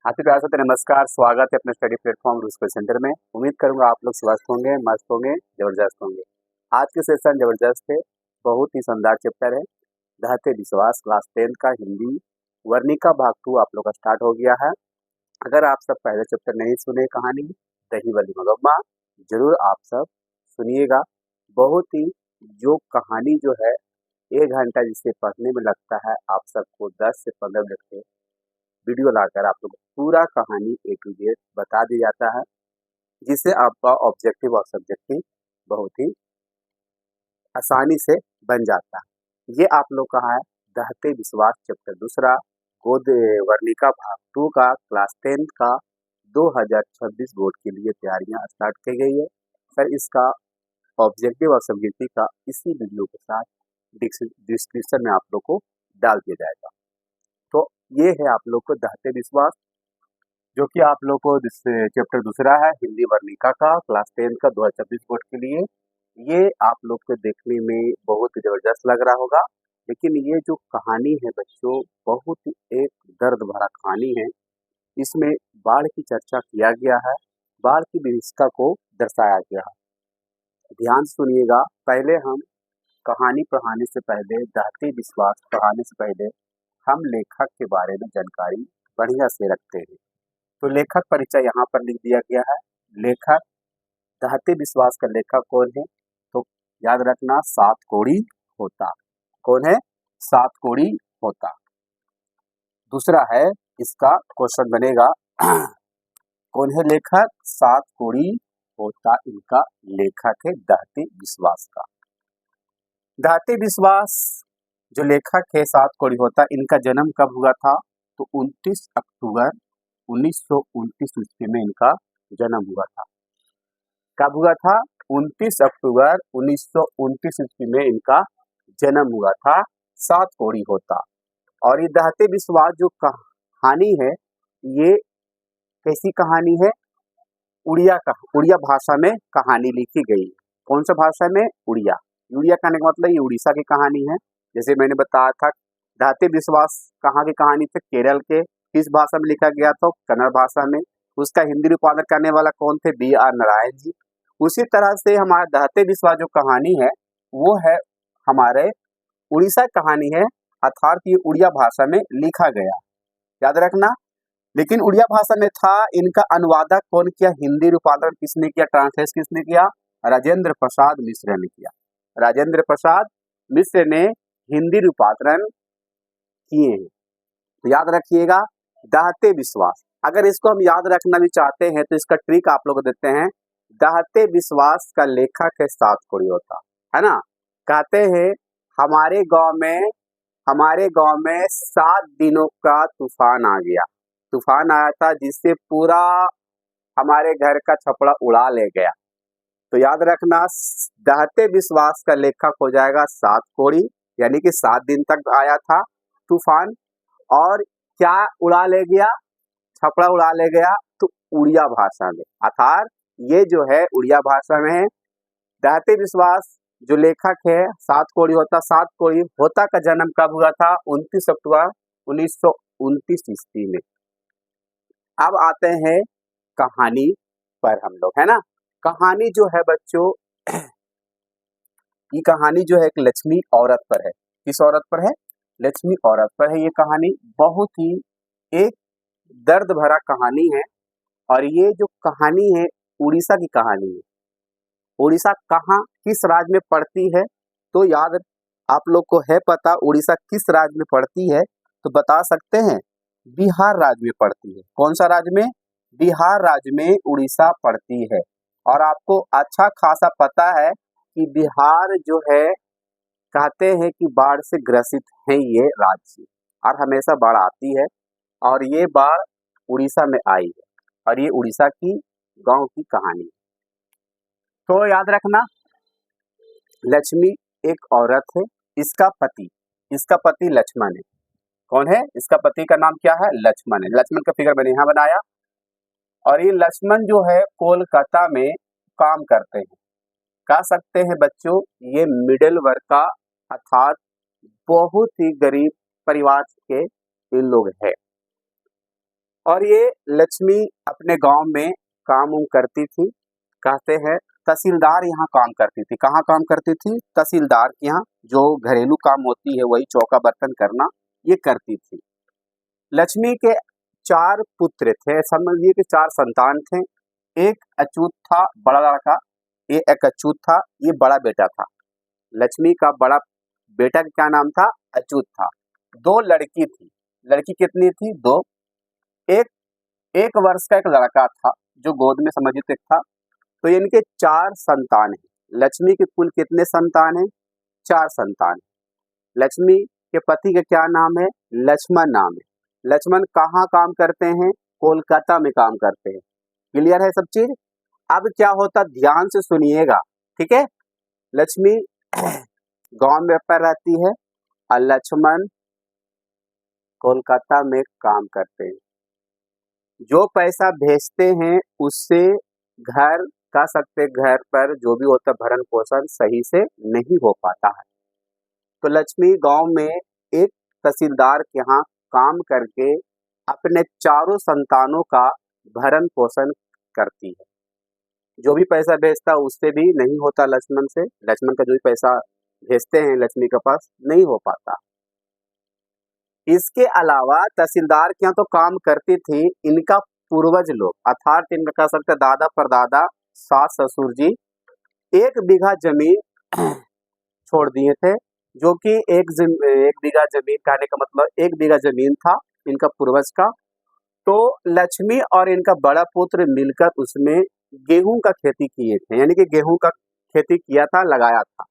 हाथी प्यार से नमस्कार, स्वागत है अपने स्टडी प्लेटफॉर्म रूस सेंटर में। उम्मीद करूंगा आप लोग स्वस्थ होंगे, मस्त होंगे, जबरदस्त होंगे। आज के सेशन जबरदस्त है, बहुत ही शानदार चैप्टर है। दहते विश्वास क्लास 10 का हिंदी वर्णिका भाग 2 आप लोग का स्टार्ट हो गया है। अगर आप सब पहले चैप्टर नहीं सुने कहानी दही वाली मगम्मा, जरूर आप सब सुनिएगा। बहुत ही जो कहानी जो है 1 घंटा जिसे पढ़ने में लगता है, आप सबको 10 से 15 मिनट के वीडियो लाकर आप लोग पूरा कहानी ए टू जेड बता दिया जाता है, जिससे आपका ऑब्जेक्टिव और सब्जेक्टिव बहुत ही आसानी से बन जाता है। ये आप लोग का है दहते विश्वास चैप्टर दूसरा गोद वर्णिका भाग 2 का क्लास 10 का 2026 बोर्ड के लिए तैयारियां स्टार्ट की गई है। सर इसका ऑब्जेक्टिव और सब्जेक्टिव का इसी वीडियो के साथ डिस्क्रिप्शन में आप लोग को डाल दिया जाएगा। तो ये है आप लोग को दहते विश्वास, जो कि आप लोग को चैप्टर दूसरा है हिंदी वर्णिका का क्लास 10 का 2026 बोर्ड के लिए। ये आप लोग को देखने में बहुत जबरदस्त लग रहा होगा, लेकिन ये जो कहानी है बच्चों, बहुत ही एक दर्द भरा कहानी है। इसमें बाढ़ की चर्चा किया गया है, बाढ़ की विभीषिका को दर्शाया गया है। ध्यान सुनिएगा। पहले हम कहानी पढ़ाने से पहले, दहते विश्वास पढ़ाने से पहले हम लेखक के बारे में जानकारी बढ़िया से रखते हैं। तो लेखक परिचय यहाँ पर लिख दिया गया है। लेखक दहते विश्वास का लेखक कौन है? तो याद रखना, सातकोड़ी होता। कौन है? सातकोड़ी होता। दूसरा है इसका क्वेश्चन बनेगा कौन है लेखक? सातकोड़ी होता इनका लेखक है दहते विश्वास का। दहते विश्वास जो लेखक है सातकोड़ी होता, इनका जन्म कब हुआ था? तो 29 अक्टूबर 1929 ईस्वी में इनका जन्म हुआ था। कब हुआ था? 29 अक्टूबर 1929 ईस्वी में इनका जन्म हुआ था, सातकोड़ी होता। और ये दहते विश्वास जो कहानी है, ये कैसी कहानी है? उड़िया भाषा में कहानी लिखी गई। कौन सा भाषा में? उड़िया। उड़िया कहने का मतलब ये उड़ीसा की कहानी है। जैसे मैंने बताया था, दहते विश्वास कहाँ की कहानी थी? केरल के। किस भाषा में लिखा गया था? कन्नड़ भाषा में। उसका हिंदी रूपांतरण करने वाला कौन थे? B.R. नारायण जी। उसी तरह से हमारा दहते विश्वास जो कहानी है, वो है हमारे उड़ीसा कहानी है, अर्थात ये उड़िया भाषा में लिखा गया। याद रखना। लेकिन उड़िया भाषा में था, इनका अनुवादक कौन किया? हिंदी रूपांतरण किसने किया? ट्रांसलेट किसने किया? राजेंद्र प्रसाद मिश्र ने किया। राजेंद्र प्रसाद मिश्र ने हिंदी रूपांतरण किए हैं। तो याद रखिएगा दहते विश्वास। अगर इसको हम याद रखना भी चाहते हैं तो इसका ट्रिक आप लोग को देते हैं। दहते विश्वास का लेखक है सातकोड़ी होता, है ना। कहते हैं हमारे गांव में 7 दिनों का तूफान आ गया। तूफान आया था जिससे पूरा हमारे घर का छपड़ा उड़ा ले गया। तो याद रखना, दहते विश्वास का लेखक हो जाएगा सातकोड़ी, यानी कि 7 दिन तक आया था तूफान। और क्या उड़ा ले गया? छपड़ा उड़ा ले गया। तो उड़िया भाषा में, अर्थात ये जो है उड़िया भाषा में है। दहते विश्वास जो लेखक है सातकोड़ी होता। सातकोड़ी होता का जन्म कब हुआ था? 29 अक्टूबर 1929 ईस्वी में। अब आते हैं कहानी पर हम लोग, है ना। कहानी जो है बच्चों, ये कहानी जो है एक लक्ष्मी औरत पर है। किस औरत पर है? लक्ष्मी औरत पर है ये कहानी। बहुत ही एक दर्द भरा कहानी है। और ये जो कहानी है उड़ीसा की कहानी है। उड़ीसा कहाँ, किस राज्य में पड़ती है? तो याद आप लोग को है पता उड़ीसा किस राज्य में पड़ती है? तो बता सकते हैं, बिहार राज्य में पड़ती है। कौन सा राज्य में? बिहार राज्य में उड़ीसा पड़ती है। और आपको अच्छा खासा पता है कि बिहार जो है, कहते हैं कि बाढ़ से ग्रसित है ये राज्य, और हमेशा बाढ़ आती है। और ये बाढ़ उड़ीसा में आई है, और ये उड़ीसा की गांव की कहानी। तो याद रखना, लक्ष्मी एक औरत है, इसका पति लक्ष्मण है। कौन है? इसका पति का नाम क्या है? लक्ष्मण है। लक्ष्मण का फिगर मैंने यहाँ बनाया। और ये लक्ष्मण जो है कोलकाता में काम करते हैं। कह सकते हैं बच्चों ये मिडिल वर्ग का, अर्थात बहुत ही गरीब परिवार के इन लोग हैं। और ये लक्ष्मी अपने गांव में काम उम करती थी। कहते हैं तहसीलदार यहाँ काम करती थी। कहाँ काम करती थी? तहसीलदार के यहाँ। जो घरेलू काम होती है वही चौका बर्तन करना ये करती थी। लक्ष्मी के 4 पुत्र थे, समझिए कि 4 संतान थे। एक अच्युत था बड़ा लड़का, ये एक अच्युत था, ये बड़ा बेटा था। लक्ष्मी का बड़ा बेटा का क्या नाम था? अच्युत था। 2 लड़की थी। लड़की कितनी थी? 2। एक 1 वर्ष का एक लड़का था जो गोद में समझिए था। तो इनके 4 संतान हैं। लक्ष्मी के कुल कितने संतान हैं? 4 संतान। लक्ष्मी के पति का क्या नाम है? लक्ष्मण नाम है। लक्ष्मण कहाँ काम करते हैं? कोलकाता में काम करते हैं। क्लियर है सब चीज? अब क्या होता, ध्यान से सुनिएगा, ठीक है। लक्ष्मी गांव में पर रहती है और लक्ष्मण कोलकाता में काम करते हैं। जो पैसा भेजते हैं उससे घर कह सकते, घर पर जो भी होता भरण पोषण सही से नहीं हो पाता है। तो लक्ष्मी गांव में एक तहसीलदार के यहाँ काम करके अपने 4 संतानों का भरण पोषण करती है। जो भी पैसा भेजता उससे भी नहीं होता लक्ष्मण से। लक्ष्मण का जो भी पैसा भेजते हैं लक्ष्मी के पास नहीं हो पाता। इसके अलावा तहसीलदार के यहाँ तो काम करती थी, इनका पूर्वज लोग अर्थात इनका कह सकते दादा परदादा सास ससुर जी 1 बीघा जमीन छोड़ दिए थे। जो कि 1 बीघा जमीन कहने का मतलब 1 बीघा जमीन था इनका पूर्वज का। तो लक्ष्मी और इनका बड़ा पुत्र मिलकर उसमें गेहूं का खेती किए थे, यानी कि गेहूं का खेती किया था, लगाया था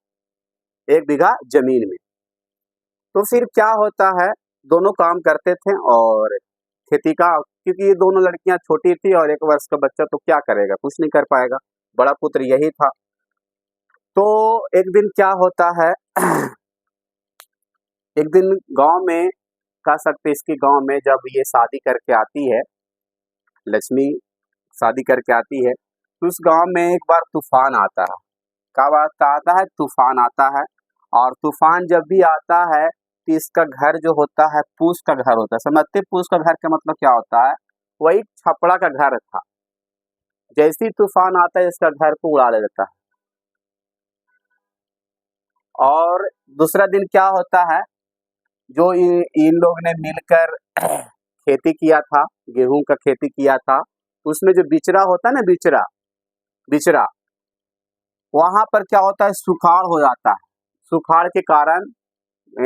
1 बीघा जमीन में। तो फिर क्या होता है, दोनों काम करते थे और खेती का, क्योंकि ये दोनों लड़कियां छोटी थी और 1 वर्ष का बच्चा तो क्या करेगा, कुछ नहीं कर पाएगा। बड़ा पुत्र यही था। तो एक दिन क्या होता है एक दिन गांव में कह सकते इसके गांव में जब ये शादी करके आती है, लक्ष्मी शादी करके आती है, तो उस गांव में एक बार तूफान आता है। कब आता है? तूफान आता है। और तूफान जब भी आता है तो इसका घर जो होता है पूस का घर होता है। समझते पूस का घर का मतलब क्या होता है? वही छपड़ा का घर था। जैसे ही तूफान आता है इसका घर को उड़ा देता है। और दूसरा दिन क्या होता है, जो इन लोग ने मिलकर खेती किया था, गेहूं का खेती किया था, उसमें जो बिचरा होता है ना, बिचरा वहां पर क्या होता है, सुखाड़ हो जाता है। सुखाड़ के कारण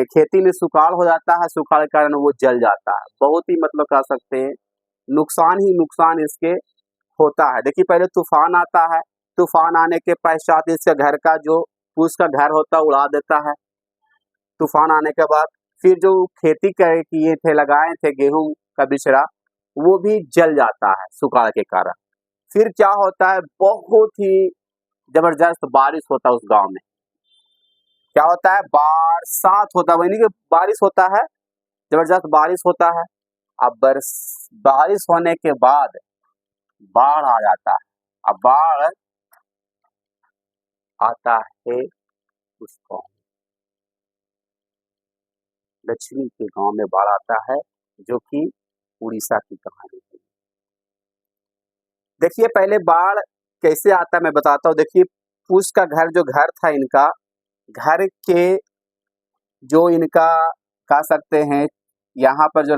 खेती में सुखाड़ हो जाता है, सुखाड़ के कारण वो जल जाता है। बहुत ही मतलब कह सकते हैं नुकसान ही नुकसान इसके होता है। देखिए पहले तूफान आता है, तूफान आने के पश्चात इसके घर का जो उसका घर होता है उड़ा देता है। तूफान आने के बाद फिर जो खेती किए थे, लगाए थे गेहूं का बिचड़ा, वो भी जल जाता है सुखाड़ के कारण। फिर क्या होता है, बहुत ही जबरदस्त बारिश होता है उस गांव में। क्या होता है, बरसात होता है, यानी कि बारिश होता है, जबरदस्त बारिश होता है। अब बारिश होने के बाद बाढ़ आ जाता है। अब बाढ़ आता है उस गांव, लक्ष्मी के गांव में बाढ़ आता है, जो कि उड़ीसा की कहानी है। देखिए पहले बाढ़ कैसे आता है मैं बताता हूँ। देखिए पूस का घर, जो घर था इनका, घर के जो इनका कह सकते हैं यहाँ पर जो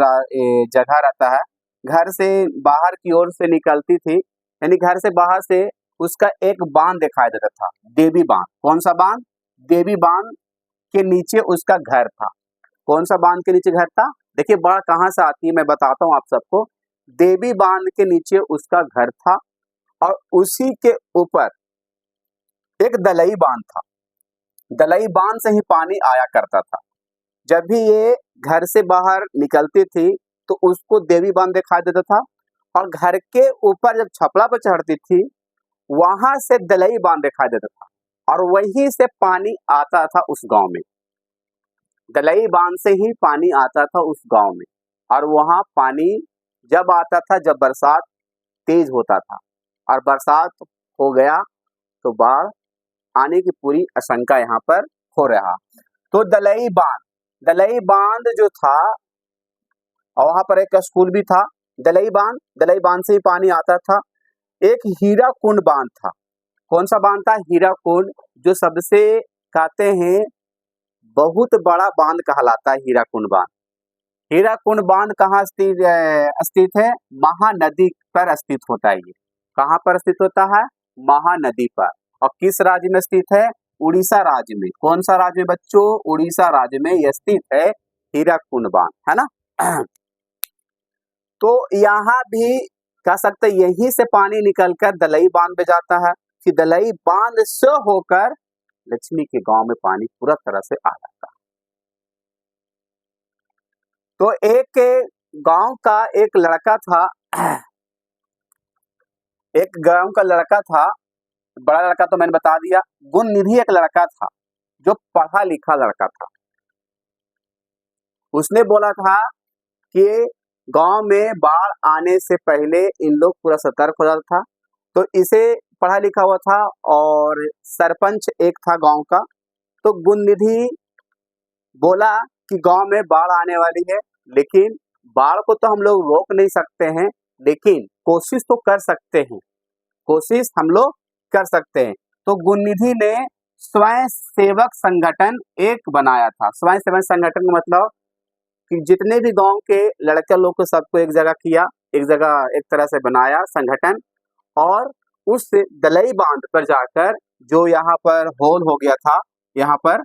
जगह रहता है, घर से बाहर की ओर से निकलती थी, यानी घर से बाहर से उसका एक बांध दिखाई देता था, देवी बांध। कौन सा बांध? देवी बांध के नीचे उसका घर था। कौन सा बांध के नीचे घर था? देखिए बाढ़ कहाँ से आती है मैं बताता हूँ आप सबको। देवी बांध के नीचे उसका घर था और उसी के ऊपर एक दलई बांध था। दलई बांध से ही पानी आया करता था। जब भी ये घर से बाहर निकलती थी तो उसको देवी बांध दिखाई देता था, और घर के ऊपर जब छपड़ा पर चढ़ती थी वहां से दलई बांध दिखाई देता था, और वहीं से पानी आता था उस गांव में। दलई बांध से ही पानी आता था उस गांव में, और वहां पानी जब आता था जब बरसात तेज होता था, और बरसात हो गया तो बाढ़ आने की पूरी आशंका यहाँ पर हो रहा। तो दलई बांध जो था, और वहां पर एक स्कूल भी था, दलई बांध से ही पानी आता था। एक हीराकुंड बांध था। कौन सा बांध था? हीराकुंड, जो सबसे कहते हैं बहुत बड़ा बांध कहलाता है हीराकुंड बांध। हीराकुंड बांध कहाँ स्थित है? महानदी पर स्थित होता है। ये कहाँ पर स्थित होता है? महानदी पर। और किस राज्य में स्थित है? उड़ीसा राज्य में। कौन सा राज्य में बच्चों? उड़ीसा राज्य में यह स्थित है हीराकुंड बांध, है ना। तो यहाँ भी कह सकते यहीं से पानी निकलकर दलई बांध में जाता है, कि दलई बांध से होकर लक्ष्मी के गांव में पानी पूरा तरह से आ जाता है। तो एक गांव का एक लड़का था, एक गांव का लड़का था, बड़ा लड़का तो मैंने बता दिया। गुणनिधि एक लड़का था जो पढ़ा लिखा लड़का था। उसने बोला था कि गांव में बाढ़ आने से पहले इन लोग पूरा सतर्क हो जाता था। तो इसे पढ़ा लिखा हुआ था और सरपंच एक था गांव का। तो गुणनिधि बोला कि गांव में बाढ़ आने वाली है, लेकिन बाढ़ को तो हम लोग रोक नहीं सकते हैं, लेकिन कोशिश तो कर सकते हैं, कोशिश हम लोग कर सकते हैं। तो गुणनिधि ने स्वयं सेवक संगठन एक बनाया था। स्वयं सेवक संगठन का मतलब कि जितने भी गांव के लड़के लोग को सबको एक जगह किया, एक जगह एक तरह से बनाया संगठन, और उस दलई बांध पर जाकर जो यहाँ पर होल हो गया था, यहाँ पर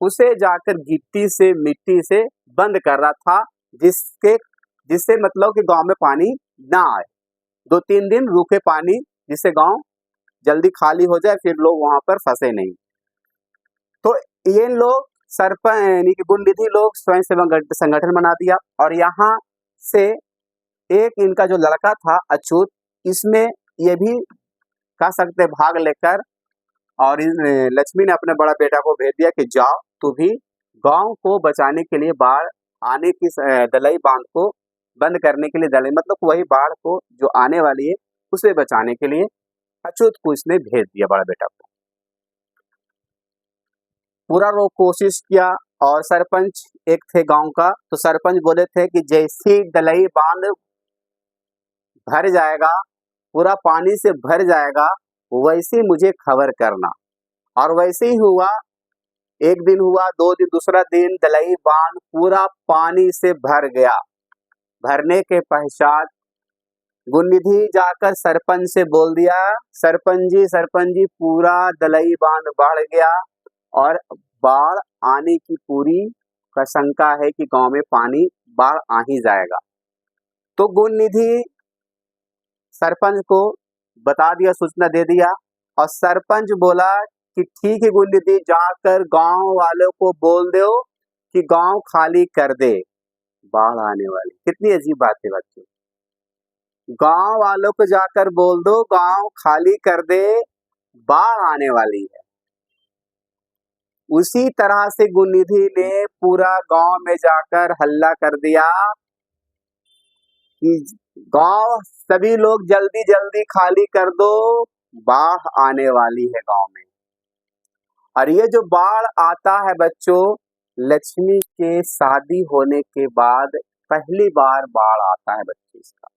उसे जाकर गिट्टी से मिट्टी से बंद कर रहा था, जिससे मतलब कि गांव में पानी ना आए। 2-3 दिन रुके पानी, जिससे गांव जल्दी खाली हो जाए, फिर लोग वहां पर फंसे नहीं। तो ये लोग सरपंच यानी कि गुणनिधि लोग स्वयं सेवक संगठन बना दिया। और यहाँ से एक इनका जो लड़का था अच्युत, इसमें ये भी कह सकते भाग लेकर, और लक्ष्मी ने अपने बड़ा बेटा को भेज दिया कि जाओ तू भी गांव को बचाने के लिए, बाढ़ आने की दलई बांध को बंद करने के लिए, दलई मतलब वही बाढ़ को जो आने वाली है उसे बचाने के लिए अच्युत को इसने भेज दिया, बड़ा बेटा को। पूरा लोग कोशिश किया, और सरपंच एक थे गांव का, तो सरपंच बोले थे कि जैसे दलई बांध भर जाएगा, पूरा पानी से भर जाएगा, वैसे मुझे खबर करना। और वैसे ही हुआ। एक दिन हुआ, 2 दिन, दूसरा दिन दलई बांध पूरा पानी से भर गया। भरने के पश्चात गुणनिधि जाकर सरपंच से बोल दिया, सरपंच जी पूरा दलई बांध बढ़ गया और बाढ़ आने की पूरी शंका है कि गांव में पानी बाढ़ आ ही जाएगा। तो गुणनिधि सरपंच को बता दिया, सूचना दे दिया, और सरपंच बोला कि ठीक है गुणनिधि, जाकर गांव वालों को बोल दो कि गांव खाली कर दे, बाढ़ आने वाली। कितनी अजीब बात है बच्चों, गांव वालों को जाकर बोल दो गांव खाली कर दे, बाढ़ आने वाली है। उसी तरह से गुणनिधि ने पूरा गांव में जाकर हल्ला कर दिया कि गांव सभी लोग जल्दी जल्दी खाली कर दो, बाढ़ आने वाली है गांव में। और ये जो बाढ़ आता है बच्चों, लक्ष्मी के शादी होने के बाद पहली बार बाढ़ आता है बच्चों इसका।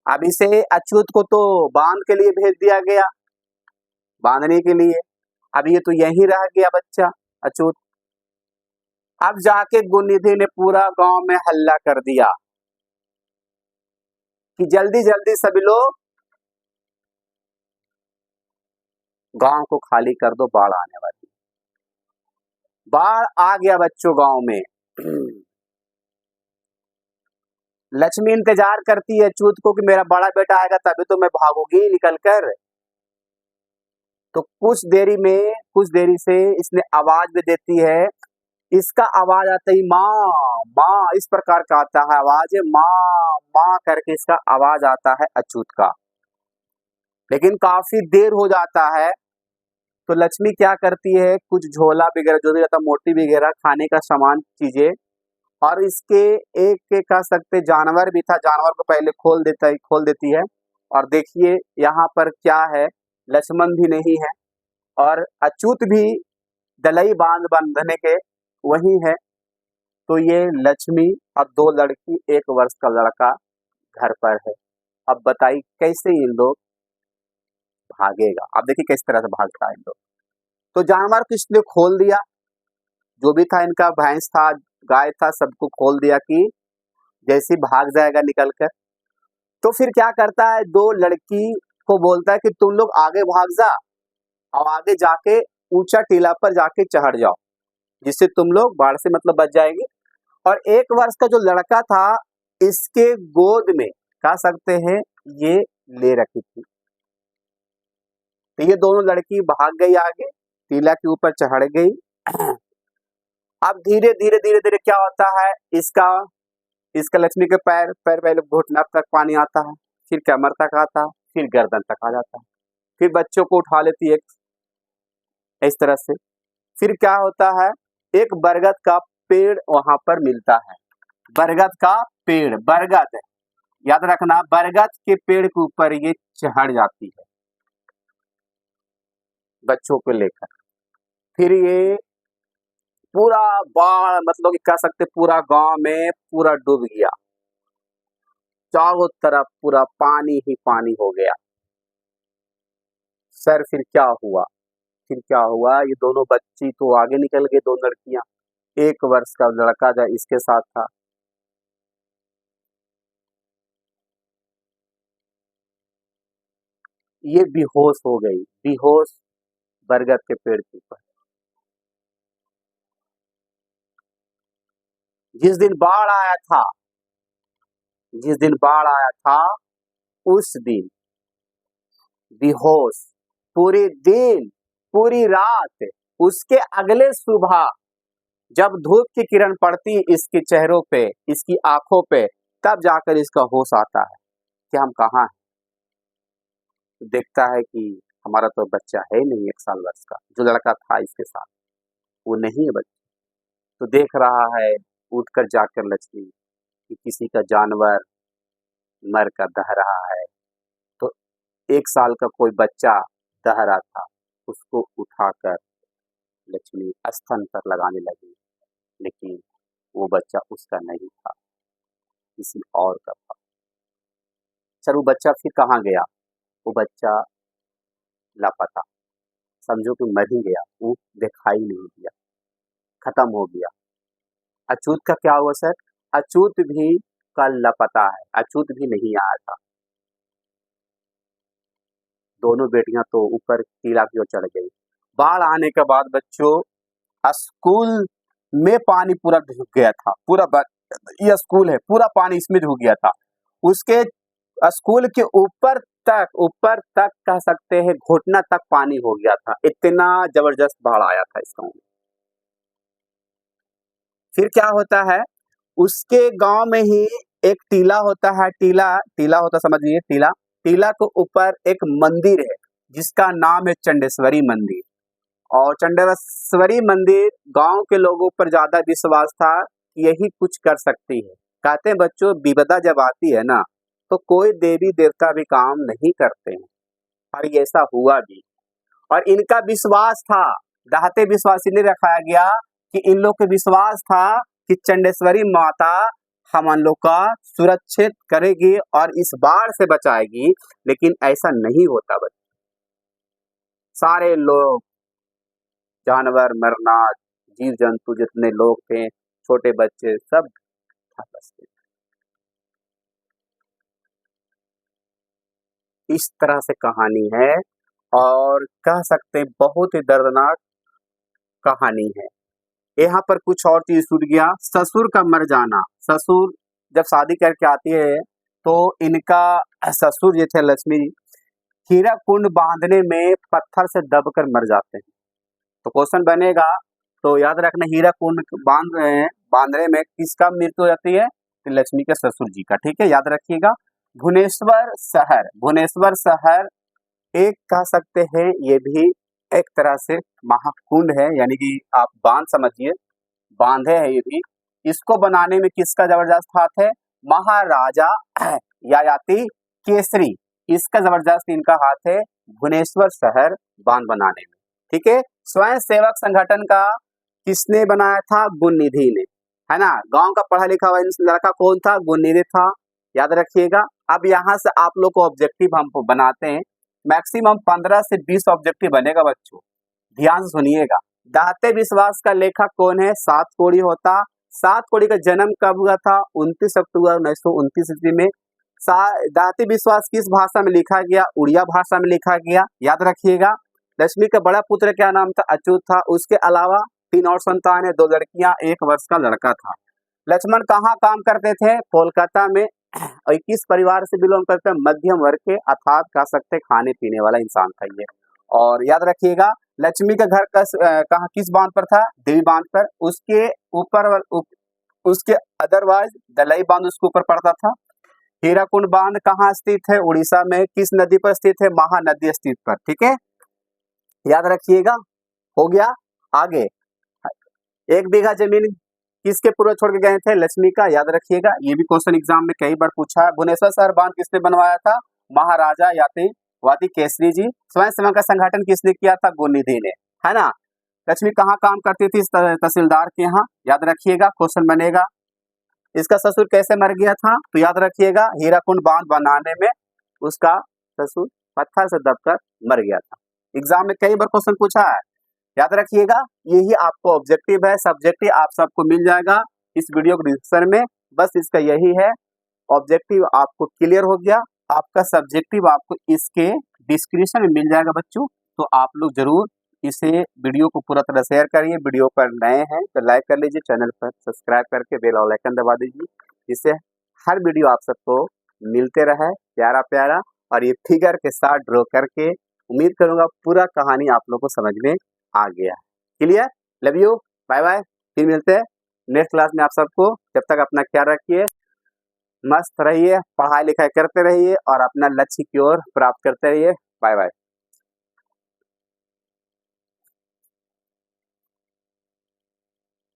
अब इसे अच्युत को तो बांध के लिए भेज दिया गया, बांधने के लिए। अब ये तो यहीं रह गया बच्चा अच्युत। अब जाके गुणनिधि ने पूरा गांव में हल्ला कर दिया कि जल्दी जल्दी सभी लोग गांव को खाली कर दो, बाढ़ आने वाली। बाढ़ आ गया बच्चों गांव में। लक्ष्मी इंतजार करती है अच्युत को कि मेरा बड़ा बेटा आएगा तभी तो मैं भागूंगी निकल कर। तो कुछ देरी से इसने आवाज भी देती है। इसका आवाज आता ही माँ माँ, इस प्रकार का आता है आवाज, माँ माँ करके इसका आवाज आता है अच्युत का। लेकिन काफी देर हो जाता है, तो लक्ष्मी क्या करती है, कुछ झोला वगैरह जो भी रहता, मोटी वगैरह खाने का सामान चीजें, और इसके एक कह सकते जानवर भी था, जानवर को पहले खोल देती है। और देखिए यहाँ पर क्या है, लक्ष्मण भी नहीं है और अच्युत भी दलई बांध बंधने के वही है। तो ये लक्ष्मी और 2 लड़की 1 वर्ष का लड़का घर पर है। अब बताइए कैसे ये लोग भागेगा। अब देखिए किस तरह से भागता है इन लोग। तो जानवर को इसलिए खोल दिया, जो भी था इनका, भैंस था, गाय था, सबको खोल दिया कि जैसे ही भाग जाएगा निकल कर। तो फिर क्या करता है, 2 लड़की को बोलता है कि तुम लोग आगे भाग जा और आगे जाके ऊंचा टीला पर जाके चढ़ जाओ, जिससे तुम लोग बाढ़ से मतलब बच जाएंगे। और 1 वर्ष का जो लड़का था इसके गोद में कह सकते हैं ये ले रखी थी। तो ये दोनों लड़की भाग गई आगे, टीला के ऊपर चढ़ गई। अब धीरे धीरे धीरे धीरे क्या होता है, इसका लक्ष्मी के पैर पहले घुटना तक पानी आता है, फिर कमर तक आता है, फिर गर्दन तक आ जाता है, फिर बच्चों को उठा लेती है इस तरह से। फिर क्या होता है, एक बरगद का पेड़ वहां पर मिलता है। बरगद का पेड़, बरगद याद रखना, बरगद के पेड़ के ऊपर ये चढ़ जाती है बच्चों को लेकर। फिर ये पूरा बाढ़ मतलब कि कह सकते पूरा गांव में पूरा डूब गया, चारों तरफ पूरा पानी ही पानी हो गया। सर फिर क्या हुआ, ये दोनों बच्ची तो आगे निकल गए, 2 लड़कियां, 1 वर्ष का लड़का जो इसके साथ था। ये बेहोश हो गई, बेहोश बरगद के पेड़ के ऊपर। जिस दिन बाढ़ आया था उस दिन बेहोश पूरे दिन पूरी रात। उसके अगले सुबह जब धूप की किरण पड़ती इसके चेहरों पे, इसकी आंखों पे, तब जाकर इसका होश आता है कि हम कहाँ हैं। देखता है कि हमारा तो बच्चा है नहीं, 1 साल वर्ष का जो लड़का था इसके साथ, वो नहीं है बच्चा। तो देख रहा है उठकर जाकर लक्ष्मी कि किसी का जानवर मर कर दह रहा है। तो 1 साल का कोई बच्चा दह रहा था, उसको उठाकर लक्ष्मी स्तन पर लगाने लगी, लेकिन वो बच्चा उसका नहीं था, किसी और का था। सर वो बच्चा फिर कहाँ गया, वो बच्चा लापता, समझो कि मर ही गया, वो दिखाई नहीं दिया, खत्म हो गया। अछूत का क्या हुआ सर, अछूत भी कल लापता है, अछूत भी नहीं आया था। दोनों बेटियां तो ऊपर टीला की ओर चढ़ गई। बाढ़ आने के बाद बच्चों स्कूल में पानी पूरा ढुक गया था, ये स्कूल है पूरा पानी इसमें ढुक गया था। उसके स्कूल के ऊपर तक कह सकते हैं घुटना तक पानी हो गया था, इतना जबरदस्त बाढ़ आया था इस गांव में। फिर क्या होता है, उसके गांव में ही एक टीला होता है, टीला होता समझिए, टीला के ऊपर एक मंदिर है जिसका नाम है चंडेश्वरी मंदिर। और चंडेश्वरी मंदिर गांव के लोगों पर ज्यादा विश्वास था कि यही कुछ कर सकती है। कहते हैं बच्चों विपदा जब आती है ना तो कोई देवी देवता भी काम नहीं करते हैं, और ऐसा हुआ भी। और इनका विश्वास था, दाहते विश्वास इसलिए रखाया गया कि इन लोग के विश्वास था कि चंडेश्वरी माता हम लोग का सुरक्षित करेगी और इस बाढ़ से बचाएगी। लेकिन ऐसा नहीं होता बच्चों, सारे लोग, जानवर मरना, जीव जंतु जितने लोग थे, छोटे बच्चे, सब बचते। इस तरह से कहानी है और कह सकते हैं बहुत ही दर्दनाक कहानी है। यहाँ पर कुछ और चीज छूट गया, ससुर का मर जाना। ससुर जब शादी करके आती है तो इनका ससुर जो थे लक्ष्मी, हीरा कुंड बांधने में पत्थर से दबकर मर जाते हैं। तो क्वेश्चन बनेगा, तो याद रखना हीरा कुंड बांधने में किसका मृत्यु हो जाती है, तो लक्ष्मी के ससुर जी का। ठीक है, याद रखिएगा। भुवनेश्वर शहर एक कह सकते हैं, ये भी एक तरह से महाकुंड है, यानी कि आप बांध समझिए, बांधे है ये भी। इसको बनाने में किसका जबरदस्त हाथ है, महाराजा ययाति केसरी, इसका जबरदस्त इनका हाथ है भुवनेश्वर शहर बांध बनाने में। ठीक है, स्वयं सेवक संगठन का किसने बनाया था, गुणनिधि ने। है ना। गांव का पढ़ा लिखा हुआ लड़का कौन था, गुणनिधि था, याद रखिएगा। अब यहाँ से आप लोग को ऑब्जेक्टिव हम बनाते हैं, मैक्सिमम 15 से 20 ऑब्जेक्टिव बनेगा बच्चों, ध्यान से सुनिएगा। दाहते विश्वास का लेखक कौन है, सातकोड़ी होता। सातकोड़ी का जन्म कब हुआ था, 29 अक्टूबर 1929 ईस्वी में। दाहते विश्वास किस भाषा में लिखा गया, उड़िया भाषा में लिखा गया, याद रखिएगा। लक्ष्मी का बड़ा पुत्र क्या नाम था, अच्युत था। उसके अलावा 3 और संतान है, 2 लड़कियां, 1 वर्ष का लड़का था। लक्ष्मण कहाँ काम करते थे, कोलकाता में। और किस परिवार से बिलोंग करते हैं, मध्यम वर्ग के, अर्थात कह सकते खाने पीने वाला इंसान था ये। और याद रखिएगा लक्ष्मी का घर कहाँ किस बांध पर था, देवी बांध पर। उसके ऊपर उसके अदरवाइज दलई बांध उसके ऊपर पड़ता था। हीराकुंड बांध कहाँ स्थित है, उड़ीसा में। किस नदी पर स्थित है, महानदी स्थित पर, ठीक है, याद रखिएगा। हो गया। आगे 1 बीघा जमीन किसके पूर्वज छोड़ के गए थे, लक्ष्मी का, याद रखिएगा। ये भी क्वेश्चन एग्जाम में कई बार पूछा है। भुवनेश्वर शहर बांध किसने बनवाया था, महाराजा यातिवादी केसरी जी। स्वयं सेवक का संगठन किसने किया था, गुणनिधि ने, है ना। लक्ष्मी कहाँ काम करती थी, तहसीलदार के यहाँ, याद रखिएगा, क्वेश्चन बनेगा। इसका ससुर कैसे मर गया था, तो याद रखिएगा हीराकुंड बांध बनाने में उसका ससुर पत्थर से दबकर मर गया था। एग्जाम में कई बार क्वेश्चन पूछा है, याद रखिएगा। यही आपको ऑब्जेक्टिव है, सब्जेक्टिव आप सबको मिल जाएगा इस वीडियो के डिस्क्रिप्शन में। बस इसका यही है, ऑब्जेक्टिव आपको क्लियर हो गया, आपका सब्जेक्टिव आपको इसके डिस्क्रिप्शन में मिल जाएगा बच्चों। तो आप लोग जरूर इसे वीडियो को पूरा तरह शेयर करिए। वीडियो पर नए हैं तो लाइक कर लीजिए, चैनल पर सब्सक्राइब करके बेल आइकन दबा दीजिए, जिससे हर वीडियो आप सबको मिलते रहे प्यारा प्यारा। और ये फिगर के साथ ड्रॉ करके उम्मीद करूंगा पूरा कहानी आप लोग को समझ में आ गया। Clear, love you, bye bye, फिर मिलते हैं नेक्स्ट क्लास में आप सबको। जब तक अपना ख्याल रखिए, मस्त रहिए, पढ़ाई लिखाई करते रहिए और अपना लक्ष्य की ओर प्राप्त करते रहिए। Bye bye.